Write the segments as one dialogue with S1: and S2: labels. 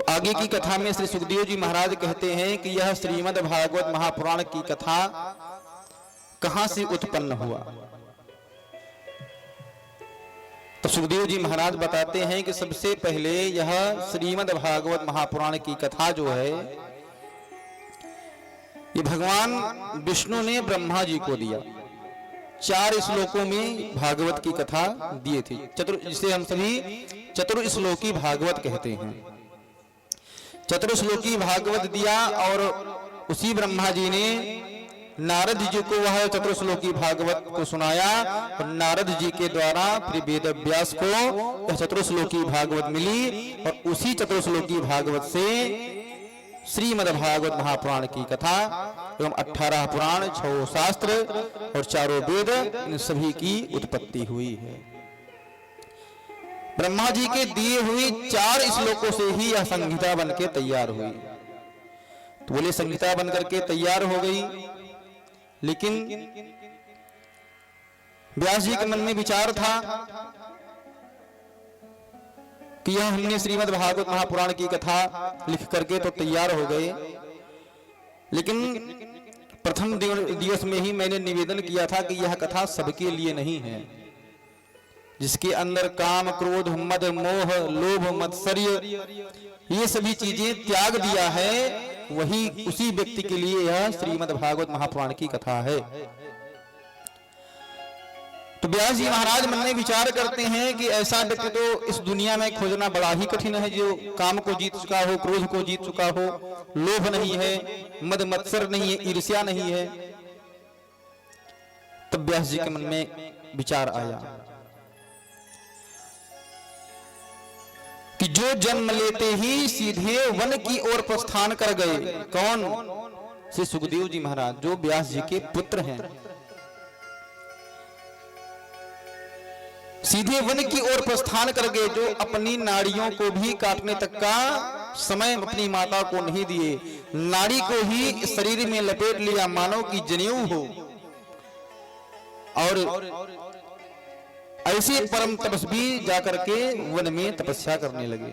S1: आगे की कथा में श्री सुखदेव जी महाराज कहते हैं कि यह श्रीमद् भागवत महापुराण की कथा कहां से उत्पन्न हुआ। तो सुखदेव जी महाराज बताते हैं कि सबसे पहले यह श्रीमद् भागवत महापुराण की कथा जो है ये भगवान विष्णु ने ब्रह्मा जी को दिया। 4 श्लोकों में भागवत की कथा दिए थे, जिसे हम सभी चतुर्श्लोकी भागवत कहते हैं। चतुर्श्लोकी भागवत दिया और उसी ब्रह्मा जी ने नारद जी को वह चतुर्श्लोकी भागवत को सुनाया और नारद जी के द्वारा फिर वेद व्यास को यह चतुर्श्लोकी भागवत मिली और उसी चतुर्श्लोकी भागवत से श्रीमद् भागवत महापुराण की कथा एवं 18 पुराण, 6 शास्त्र और 4 वेद, इन सभी की उत्पत्ति हुई है। ब्रह्मा जी के दिए हुए 4 श्लोकों से ही यह संहिता बनके तैयार हुई। तो बोले संहिता बनकर के तैयार हो गई, लेकिन व्यास जी के मन में विचार था कि यह हमने श्रीमद् भागवत महापुराण की कथा लिख करके तो तैयार हो गए, लेकिन प्रथम दिवस में ही मैंने निवेदन किया था कि यह कथा सबके लिए नहीं है। जिसके अंदर काम, क्रोध, मद, मोह, लोभ, मत्सर्य ये सभी चीजें त्याग दिया है, वही उसी व्यक्ति के लिए यह श्रीमद् भागवत महापुराण की कथा है। तो व्यास जी महाराज मन में विचार करते हैं कि ऐसा व्यक्ति तो इस दुनिया में खोजना बड़ा ही कठिन है, जो काम को जीत चुका हो, क्रोध को जीत चुका हो, लोभ नहीं है, मद मत्सर नहीं है, ईर्ष्या नहीं है। तब व्यास जी के मन में विचार आया कि जो जन्म लेते ही सीधे वन की ओर प्रस्थान कर गए। कौन? श्री सुखदेव जी महाराज, जो व्यास जी के पुत्र हैं। सीधे वन की ओर प्रस्थान कर गए, जो अपनी नाड़ियों को भी काटने तक का समय अपनी माता को नहीं दिए, नाड़ी को ही शरीर में लपेट लिया मानो कि जनेऊ हो, और ऐसे परम तपस्वी जाकर के वन में तपस्या करने लगे।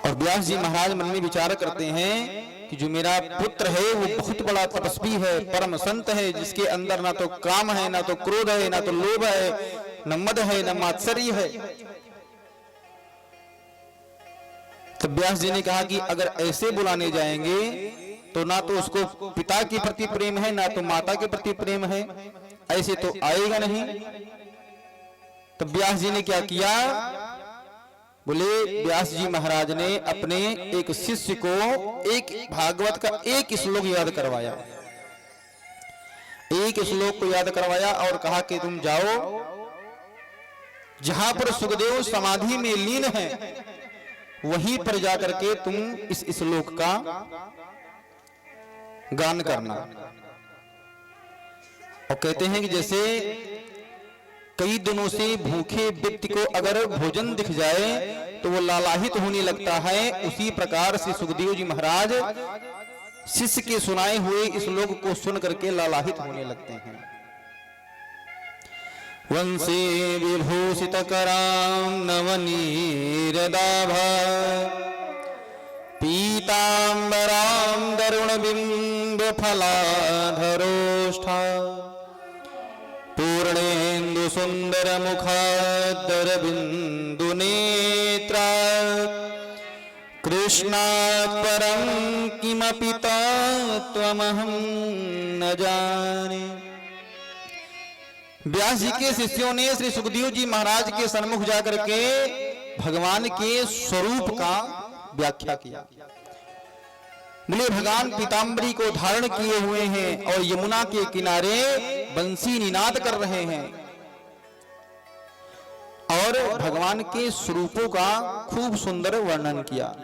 S1: और व्यास जी महाराज मन में विचार करते हैं कि जो मेरा पुत्र है वो बहुत बड़ा तपस्वी है, परम संत है, जिसके अंदर ना तो काम है, ना तो क्रोध है, ना तो लोभ है, न मद है, न मात्सर्य है। तो व्यास जी ने कहा कि अगर ऐसे बुलाने जाएंगे तो ना तो उसको पिता के प्रति प्रेम है, ना तो माता के प्रति प्रेम है, ऐसे तो आएगा नहीं। तो व्यास जी ने क्या किया? बोले व्यास जी महाराज ने अपने एक शिष्य को एक भागवत का एक श्लोक याद करवाया, एक श्लोक को याद करवाया और कहा कि तुम जाओ, जहां पर सुखदेव समाधि में लीन है वहीं पर जाकर के तुम इस श्लोक का गान करना। और कहते हैं कि जैसे कई दिनों से भूखे व्यक्ति को अगर भोजन दिख जाए तो वो लालाहित होने लगता है, उसी प्रकार से सुखदेव जी महाराज शिष्य के सुनाए हुए इस श्लोक को सुन करके लालाहित होने लगते हैं। वंशे विभूषित करां नवनीरदाभा पीतांबरां दरुणबिंब फलाधरोष्ठा पूर्णेन्दु सुंदर मुखादर बिंदु नेत्रा कृष्णात् परं किमपि तत्त्वमहं न जाने। व्यास जी के शिष्यों ने श्री सुखदेव जी महाराज के सन्मुख जाकर के भगवान के स्वरूप का व्याख्या किया। बोले भगवान पीतांबरी को धारण किए हुए हैं और यमुना के किनारे बंसी निनाद कर रहे हैं, और भगवान के स्वरूपों का खूब सुंदर वर्णन किया।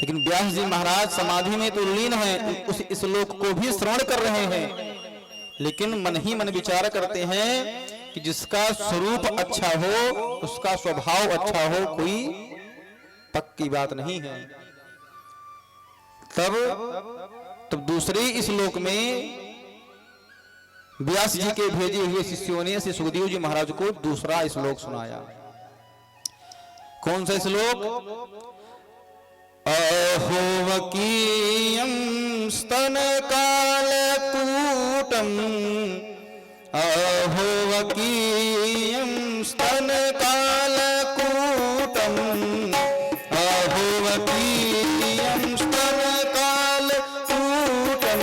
S1: लेकिन व्यास जी महाराज समाधि में तो लीन हैं, उस श्लोक को भी श्रवण कर रहे हैं, लेकिन मन ही मन विचार करते हैं कि जिसका स्वरूप अच्छा हो, उसका स्वभाव अच्छा हो, कोई पक्की बात नहीं है। तब दूसरे श्लोक में व्यास जी के भेजे हुए शिष्यों ने श्री सुखदेव जी महाराज को दूसरा श्लोक सुनाया। कौन सा श्लोक? अहोवकीयं स्तनकालकूटं, अहोवकीयं स्तनकालकूटं, अहोवकीयं स्तनकालकूटं,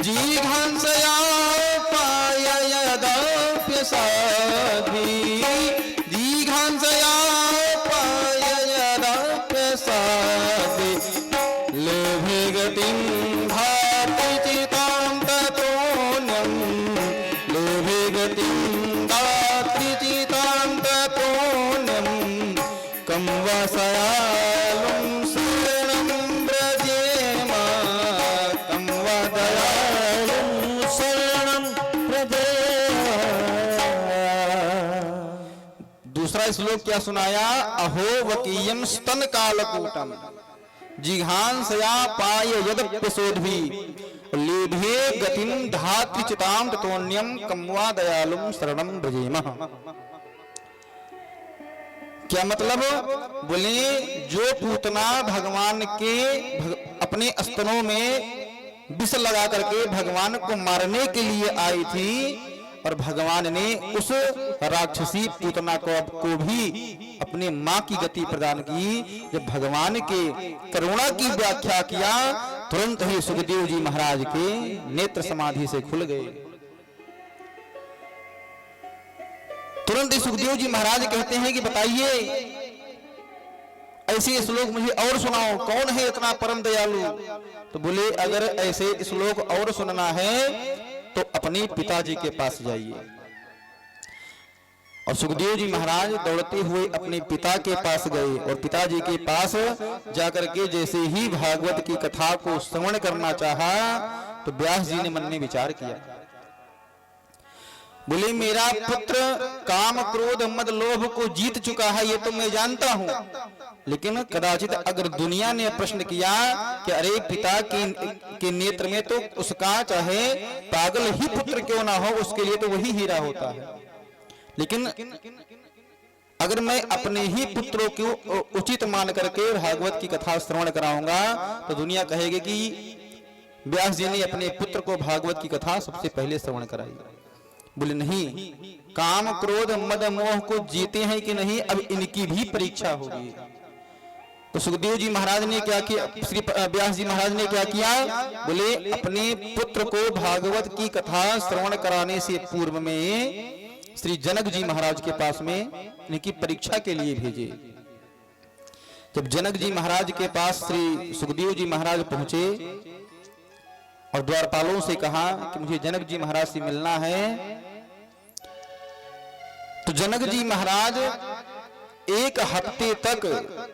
S1: जिघांसया पाय यदाप्यसाधि, जिघांसया पाय यदाप्यसाधि, लोभे गतिं भाति चितां ततोऽन्यं, लोभे गतिं भाति चितां ततोऽन्यं, कं वा सयालुं शरणं व्रजेम, कं वा दयालुं शरणं व्रजेम। दूसरा श्लोक क्या सुनाया? अहोवकीयं स्तनकालकूटं, जिघांसया पाय यदप्यसोद्भि, लेभे गतिं धात्रि चितां ततोऽन्यं, कं वा दयालुं शरणं व्रजेम। क्या मतलब? बोले जो पूतना भगवान के अपने स्तनों में विष लगा करके भगवान को मारने के लिए आई थी, और भगवान ने उस राक्षसी पूतना को भी अपने मां की गति प्रदान की। जब भगवान के करुणा की व्याख्या किया, तुरंत ही सुखदेव जी महाराज के नेत्र समाधि से खुल गए। तुरंत ही सुखदेव जी महाराज कहते हैं कि बताइए ऐसे श्लोक मुझे और सुनाओ, कौन है इतना परम दयालु? तो बोले अगर ऐसे श्लोक और सुनना है तो अपने पिताजी के पास जाइए। और सुखदेव जी महाराज दौड़ते हुए अपने पिता के पास गए, और पिताजी के पास जाकर के जैसे ही भागवत की कथा को श्रवण करना चाहा, तो व्यास जी ने मन में विचार किया। बोले मेरा पुत्र काम क्रोध मद लोभ को जीत चुका है, ये तो मैं जानता हूं, लेकिन कदाचित अगर दुनिया ने प्रश्न किया कि अरे पिता के नेत्र में तो उसका चाहे पागल ही पुत्र क्यों ना हो, उसके लिए तो वही हीरा होता है, लेकिन अगर मैं अपने ही पुत्रों को उचित मान करके भागवत की कथा श्रवण कराऊंगा तो दुनिया कहेगी कि व्यास जी ने अपने पुत्र को भागवत की कथा सबसे पहले श्रवण कराई। बोले नहीं, काम क्रोध मद मोह को जीते हैं कि नहीं, अब इनकी भी परीक्षा होगी। तो सुखदेव जी महाराज ने क्या किया, श्री व्यास जी महाराज ने क्या किया? बोले अपने पुत्र को भागवत की कथा श्रवण कराने से पूर्व में श्री जनक जी महाराज के पास में इनकी परीक्षा के लिए भेजे। जब जनक जी महाराज के पास श्री सुखदेव जी महाराज पहुंचे और द्वारपालों से कहा कि मुझे जनक जी महाराज से मिलना है, तो जनक जी महाराज एक हफ्ते तक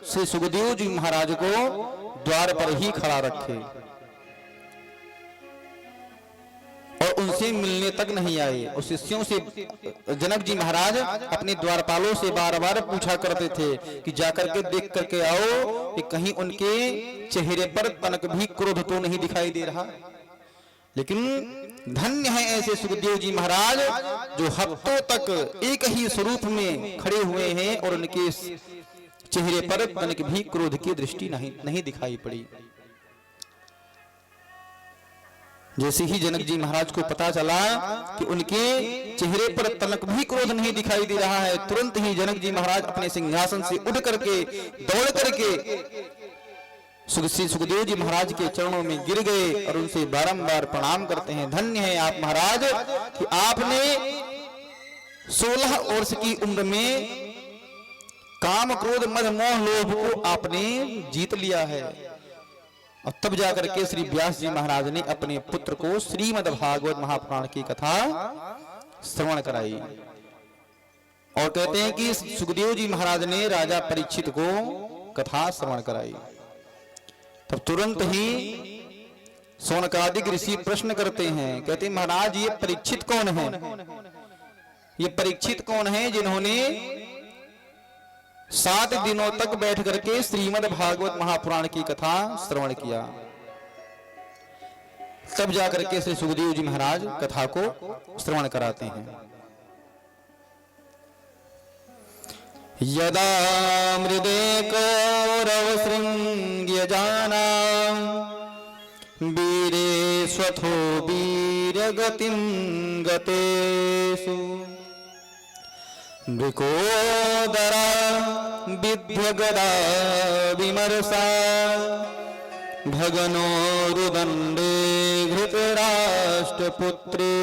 S1: श्री सुखदेव जी महाराज को द्वार पर ही खड़ा रखे और उनसे मिलने तक नहीं आए। और शिष्यों से जनक जी महाराज अपने द्वारपालों से बार बार पूछा करते थे कि जाकर के देख करके आओ कि कहीं उनके चेहरे पर तनक भी क्रोध तो नहीं दिखाई दे रहा। लेकिन धन्य है ऐसे सुखदेव जी महाराज जो हफ्तों तक एक ही स्वरूप में खड़े हुए हैं और उनके चेहरे पर तनिक भी क्रोध की दृष्टि नहीं दिखाई पड़ी। जैसे ही जनक जी महाराज को पता चला कि उनके चेहरे पर तनक भी क्रोध नहीं दिखाई दे रहा है, तुरंत ही जनक जी महाराज अपने सिंहासन से उठ करके दौड़ करके सुखदेव जी महाराज के चरणों में गिर गए और उनसे बारंबार प्रणाम करते हैं। धन्य है आप महाराज कि आपने 16 वर्ष की उम्र में काम क्रोध मद मोह लोभ को आपने जीत लिया है। और तब जाकर के श्री व्यास जी महाराज ने अपने पुत्र को श्रीमद् भागवत महापुराण की कथा श्रवण कराई और कहते हैं कि सुखदेव जी महाराज ने राजा परीक्षित को कथा श्रवण कराई। तब तुरंत ही शौनकादिक ऋषि प्रश्न करते हैं, कहते हैं महाराज ये परीक्षित कौन है? ये परीक्षित कौन है जिन्होंने 7 दिनों तक बैठ करके श्रीमद् भागवत महापुराण की कथा श्रवण किया? तब जाकर के श्री सुखदेव जी महाराज कथा को श्रवण कराते हैं। यदा मृदे कौरवशृङ्ग्यजाना वीरेष्वथो वीरगतिं गतेषु मृकोदरा विद्यगदा विमर्शा भगनो रुदण्डे धृतराष्ट्रपुत्रे